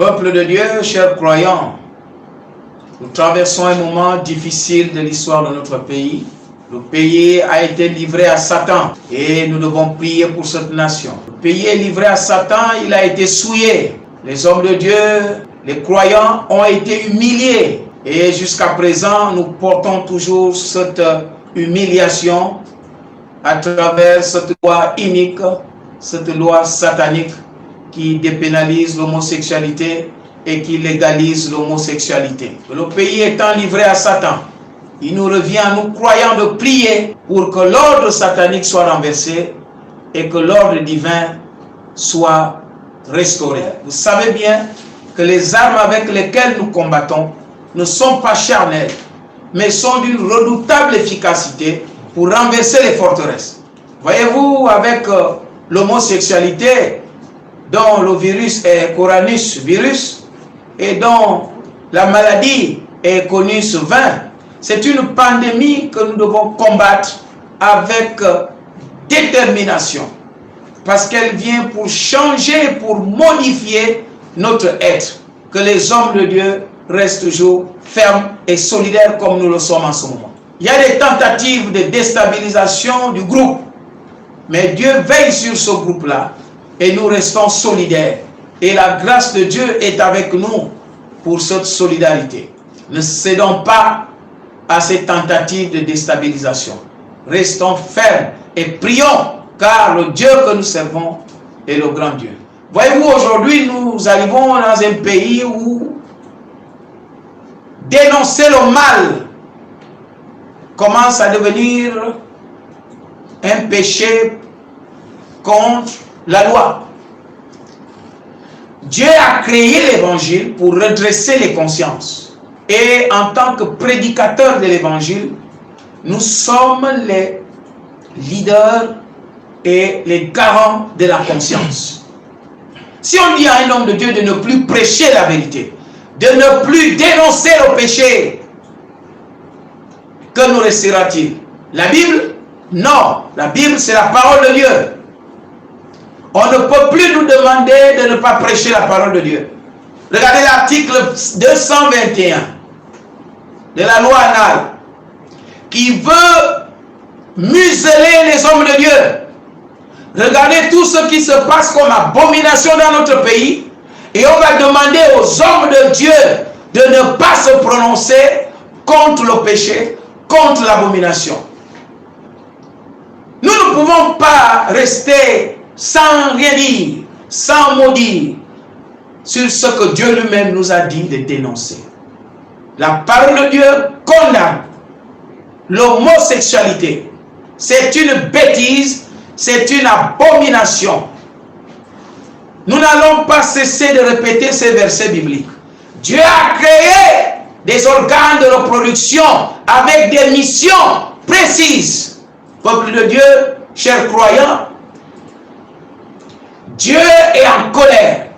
Peuple de Dieu, chers croyants, nous traversons un moment difficile de l'histoire de notre pays. Le pays a été livré à Satan et nous devons prier pour cette nation. Le pays est livré à Satan, il a été souillé. Les hommes de Dieu, les croyants ont été humiliés. Et jusqu'à présent, nous portons toujours cette humiliation à travers cette loi inique, cette loi satanique qui dépénalise l'homosexualité et qui légalise l'homosexualité. Le pays étant livré à Satan, il nous revient à nous croyants de prier pour que l'ordre satanique soit renversé et que l'ordre divin soit restauré. Vous savez bien que les armes avec lesquelles nous combattons ne sont pas charnelles, mais sont d'une redoutable efficacité pour renverser les forteresses. Voyez-vous, avec l'homosexualité, dont le virus est Coranus virus et dont la maladie est Conus 20, c'est une pandémie que nous devons combattre avec détermination, parce qu'elle vient pour changer, pour modifier notre être. Que les hommes de Dieu restent toujours fermes et solidaires comme nous le sommes en ce moment. Il y a des tentatives de déstabilisation du groupe, mais Dieu veille sur ce groupe-là et nous restons solidaires. Et la grâce de Dieu est avec nous pour cette solidarité. Ne cédons pas à ces tentatives de déstabilisation. Restons fermes et prions, car le Dieu que nous servons est le grand Dieu. Voyez-vous, aujourd'hui, nous arrivons dans un pays où dénoncer le mal commence à devenir un péché contre la loi. Dieu a créé l'évangile pour redresser les consciences. Et en tant que prédicateurs de l'évangile, nous sommes les leaders et les garants de la conscience. Si on dit à un homme de Dieu de ne plus prêcher la vérité, de ne plus dénoncer le péché, que nous restera-t-il? La Bible? Non. La Bible, c'est la parole de Dieu. On ne peut plus nous demander de ne pas prêcher la parole de Dieu. Regardez l'article 221 de la loi anale qui veut museler les hommes de Dieu. Regardez tout ce qui se passe comme abomination dans notre pays et on va demander aux hommes de Dieu de ne pas se prononcer contre le péché, contre l'abomination. Nous ne pouvons pas rester sans rien dire, sans mot dire sur ce que Dieu lui-même nous a dit de dénoncer. La parole de Dieu condamne l'homosexualité. C'est une bêtise, c'est une abomination. Nous n'allons pas cesser de répéter ces versets bibliques. Dieu a créé des organes de reproduction avec des missions précises. Peuple de Dieu, chers croyants, Dieu est en colère.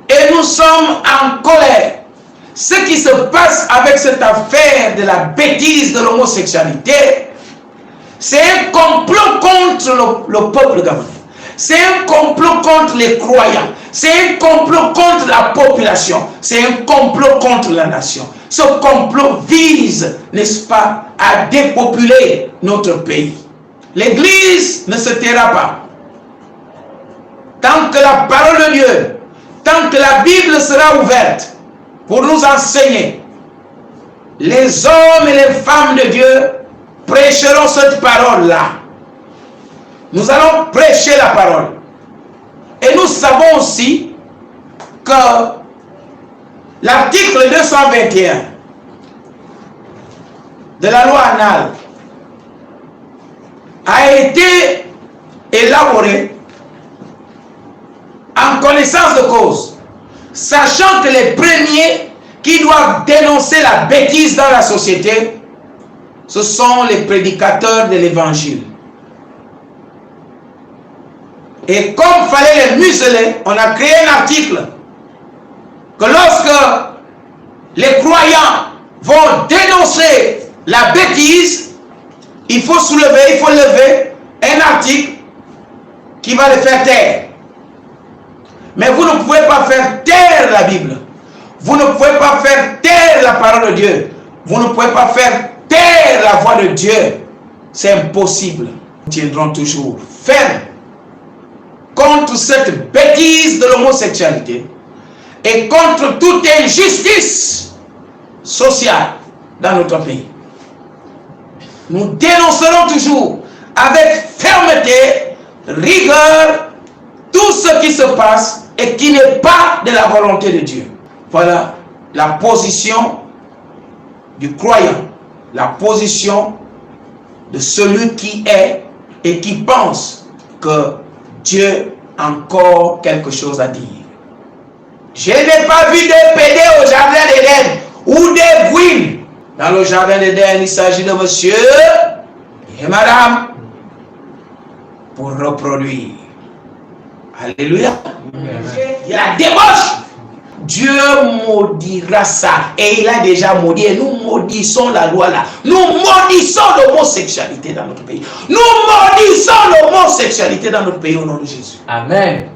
Et nous sommes en colère. Ce qui se passe avec cette affaire de la bêtise de l'homosexualité, c'est un complot contre le peuple gabonais. C'est un complot contre les croyants. C'est un complot contre la population. C'est un complot contre la nation. Ce complot vise, n'est-ce pas, à dépopuler notre pays. L'Église ne se taira pas. Tant que la parole de Dieu, tant que la Bible sera ouverte pour nous enseigner, les hommes et les femmes de Dieu prêcheront cette parole-là. Nous allons prêcher la parole. Et nous savons aussi que l'article 221 de la loi anale a été élaboré en connaissance de cause, sachant que les premiers qui doivent dénoncer la bêtise dans la société, ce sont les prédicateurs de l'évangile. Et comme il fallait les museler, on a créé un article que lorsque les croyants vont dénoncer la bêtise, il faut lever un article qui va les faire taire. Mais vous ne pouvez pas faire taire la Bible. Vous ne pouvez pas faire taire la parole de Dieu. Vous ne pouvez pas faire taire la voix de Dieu. C'est impossible. Nous tiendrons toujours ferme contre cette bêtise de l'homosexualité et contre toute injustice sociale dans notre pays. Nous dénoncerons toujours avec fermeté, rigueur, tout ce qui se passe et qui n'est pas de la volonté de Dieu. Voilà la position du croyant, la position de celui qui est et qui pense que Dieu a encore quelque chose à dire. Je n'ai pas vu de PD au jardin d'Éden ou des Gouines. Dans le jardin d'Éden, il s'agit de monsieur et madame pour reproduire. Alléluia. Il y a la débauche. Dieu maudira ça. Et il a déjà maudit. Et nous maudissons la loi là. Nous maudissons l'homosexualité dans notre pays. Nous maudissons l'homosexualité dans notre pays au nom de Jésus. Amen.